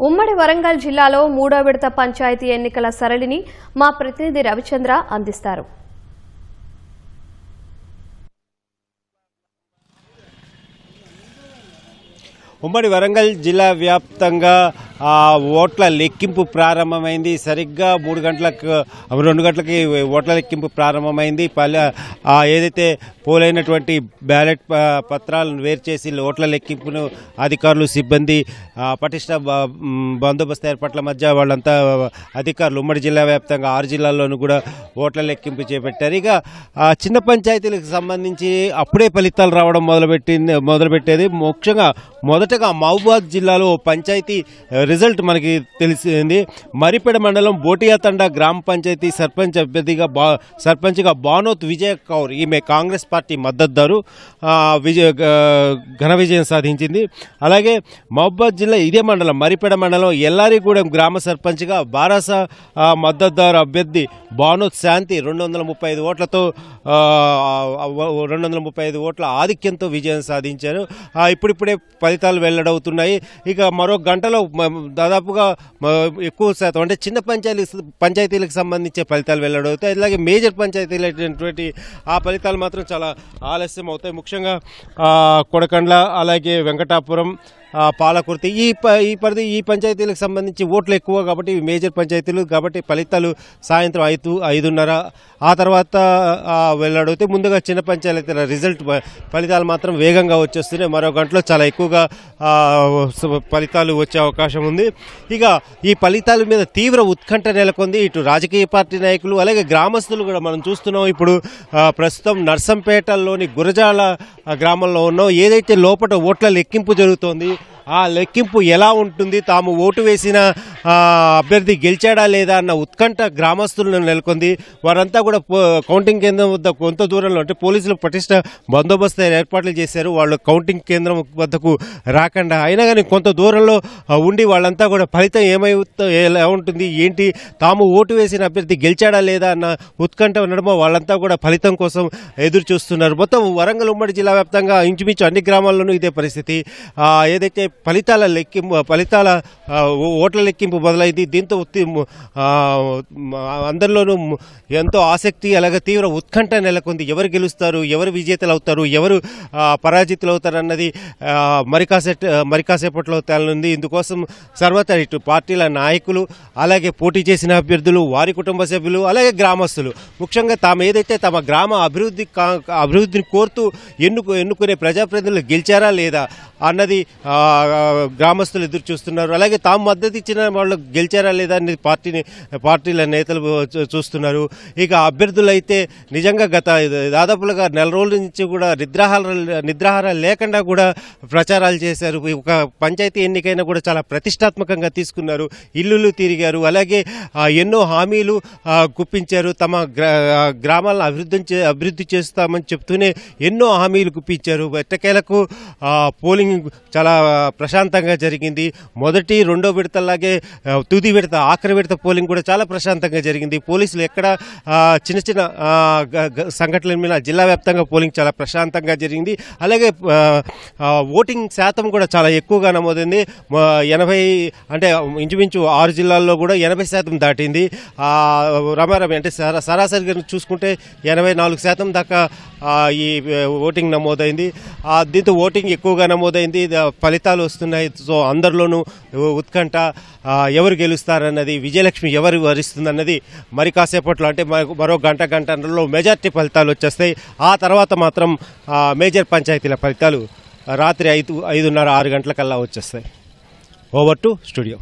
ఉమ్మడి వరంగల్ జిల్లాలో మూడో విడత పంచాయతీ ఎన్నికల సరళిని మా ప్రతినిధి రవిచంద్ర అందిస్తారు. ఉమ్మడి వరంగల్ జిల్లా వ్యాప్తంగా ఓట్ల లెక్కింపు ప్రారంభమైంది. సరిగ్గా 2 గంటలకి ఓట్ల లెక్కింపు ప్రారంభమైంది. ఏదైతే పోలైనటువంటి బ్యాలెట్ పత్రాలను వేరు చేసి ఓట్ల లెక్కింపును అధికారులు సిబ్బంది పటిష్ట బందోబస్తు ఏర్పాట్ల మధ్య వాళ్ళంతా అధికారులు ఉమ్మడి జిల్లా వ్యాప్తంగా 6 జిల్లాల్లోనూ కూడా ఓట్ల లెక్కింపు చేపట్టారు. ఇక చిన్న పంచాయతీలకు సంబంధించి అప్పుడే ఫలితాలు రావడం మొదలుపెట్టేది. ముఖ్యంగా మొదటగా మహబూబాద్ జిల్లాలో పంచాయతీ రిజల్ట్ మనకి తెలిసింది. మరిపేడ మండలం బోటియాతండ గ్రామ పంచాయతీ సర్పంచ్ అభ్యర్థిగా సర్పంచ్గా బానోత్ విజయ కౌర్, ఈమె కాంగ్రెస్ పార్టీ మద్దతుదారు, ఘన విజయం సాధించింది. అలాగే మహబూబాద్ జిల్లా ఇదే మండలం మరిపేడ మండలం ఎల్లారిగూడెం గ్రామ సర్పంచ్గా బారాస మద్దతుదారు అభ్యర్థి బానోత్ శాంతి 235 ఓట్లతో 235 ఓట్ల ఆధిక్యంతో విజయం సాధించారు. ఇప్పుడిప్పుడే ఫలితాలు వెల్లడవుతున్నాయి. ఇక మరో గంటలో దాదాపుగా ఎక్కువ శాతం అంటే చిన్న పంచాయతీలకు సంబంధించే ఫలితాలు వెల్లడవుతాయి. అలాగే మేజర్ పంచాయతీలు అయినటువంటి ఆ ఫలితాలు మాత్రం చాలా ఆలస్యం అవుతాయి. ముఖ్యంగా కొడకండ్ల, అలాగే వెంకటాపురం, పాలకుర్తి ఈ పంచాయతీలకు సంబంధించి ఓట్లు ఎక్కువ కాబట్టి మేజర్ పంచాయతీలు కాబట్టి ఫలితాలు సాయంత్రం 5:30 ఆ తర్వాత వెల్లడవుతాయి. ముందుగా చిన్న పంచాయతీల రిజల్ట్ ఫలితాలు మాత్రం వేగంగా వచ్చేస్తున్నాయి. మరో గంటలో చాలా ఎక్కువగా ఫలితాలు వచ్చే అవకాశం ఉంది. ఇక ఈ ఫలితాల మీద తీవ్ర ఉత్కంఠ నెలకొంది. ఇటు రాజకీయ పార్టీ నాయకులు అలాగే గ్రామస్తులు కూడా మనం చూస్తున్నాం. ఇప్పుడు ప్రస్తుతం నర్సంపేటలోని గురజాల గ్రామంలో ఉన్నాం. ఏదైతే లోపల ఓట్ల లెక్కింపు జరుగుతోంది ఆ లెక్కింపు ఎలా ఉంటుంది, తాము ఓటు వేసిన అభ్యర్థి గెలిచాడా లేదా అన్న ఉత్కంఠ గ్రామస్తులను నెలకొంది. వారంతా కూడా కౌంటింగ్ కేంద్రం వద్ద కొంత దూరంలో అంటే పోలీసులు పటిష్ట బందోబస్తు ఏర్పాట్లు చేశారు. వాళ్ళు కౌంటింగ్ కేంద్రం వద్దకు రాకుండా అయినా కానీ కొంత దూరంలో ఉండి వాళ్ళంతా కూడా ఫలితం ఎలా ఉంటుంది ఏంటి, తాము ఓటు వేసిన అభ్యర్థి గెలిచాడా లేదా అన్న ఉత్కంఠ ఉండడమో వాళ్ళంతా కూడా ఫలితం కోసం ఎదురు చూస్తున్నారు. మొత్తం వరంగల్ ఉమ్మడి జిల్లా వ్యాప్తంగా ఇంచుమించు అన్ని గ్రామాల్లోనూ ఇదే పరిస్థితి. ఏదైతే ఫలితాల ఓట్ల లెక్కింపు మొదలైంది. దీంతో అందరిలోనూ ఎంతో ఆసక్తి అలాగే తీవ్ర ఉత్కంఠ నెలకొంది. ఎవరు గెలుస్తారు, ఎవరు విజేతలు అవుతారు, ఎవరు పరాజితులు అవుతారు అన్నది మరికాసేపట్లో తేలనుంది. ఇందుకోసం సర్వత్రా ఇటు పార్టీల నాయకులు అలాగే పోటీ చేసిన అభ్యర్థులు, వారి కుటుంబ సభ్యులు అలాగే గ్రామస్తులు ముఖ్యంగా తాము ఏదైతే తమ గ్రామ అభివృద్ధిని కోరుతూ ఎన్నుకునే ప్రజాప్రతినిధులు గెలిచారా లేదా అన్నది గ్రామస్తులు ఎదురు చూస్తున్నారు. అలాగే తాము మద్దతు ఇచ్చిన వాళ్ళు గెలిచారా లేదా అని పార్టీల నేతలు చూస్తున్నారు. ఇక అభ్యర్థులు అయితే నిజంగా దాదాపులుగా 4 రోజుల నుంచి కూడా నిద్రాహారాలు లేకుండా కూడా ప్రచారాలు చేశారు. ఒక పంచాయతీ ఎన్నికైనా కూడా చాలా ప్రతిష్టాత్మకంగా తీసుకున్నారు. ఇల్లులు తిరిగారు. అలాగే ఎన్నో హామీలు గుప్పించారు. తమ గ్రామాలను అభివృద్ధి చేస్తామని చెప్తూనే ఎన్నో హామీలు గుప్పించారు. ఎట్టకేలకు పోలింగ్ చాలా ప్రశాంతంగా జరిగింది. మొదటి 2వ విడతలాగే తుది విడత ఆఖరి విడత పోలింగ్ కూడా చాలా ప్రశాంతంగా జరిగింది. పోలీసులు ఎక్కడ చిన్న సంఘటనల మీద జిల్లా వ్యాప్తంగా పోలింగ్ చాలా ప్రశాంతంగా జరిగింది. అలాగే ఓటింగ్ శాతం కూడా చాలా ఎక్కువగా నమోదైంది. 80 అంటే ఇంచుమించు 6 జిల్లాల్లో కూడా 80% దాటింది. రమారమి అంటే సరాసరిగా చూసుకుంటే 84% దాకా ఈ ఓటింగ్ నమోదైంది. దీంతో ఓటింగ్ ఎక్కువగా నమోదైంది. ఫలితాలు వస్తున్నాయి. సో అందరిలోనూ ఉత్కంఠ ఎవరు గెలుస్తారన్నది, విజయలక్ష్మి ఎవరు వరిస్తుందన్నది మరి కాసేపట్లో అంటే మరో గంటలో మెజార్టీ ఫలితాలు వచ్చేస్తాయి. ఆ తర్వాత మాత్రం మేజర్ పంచాయతీల ఫలితాలు రాత్రి 5:30-6 గంటలకల్లా వచ్చేస్తాయి. Over to studio.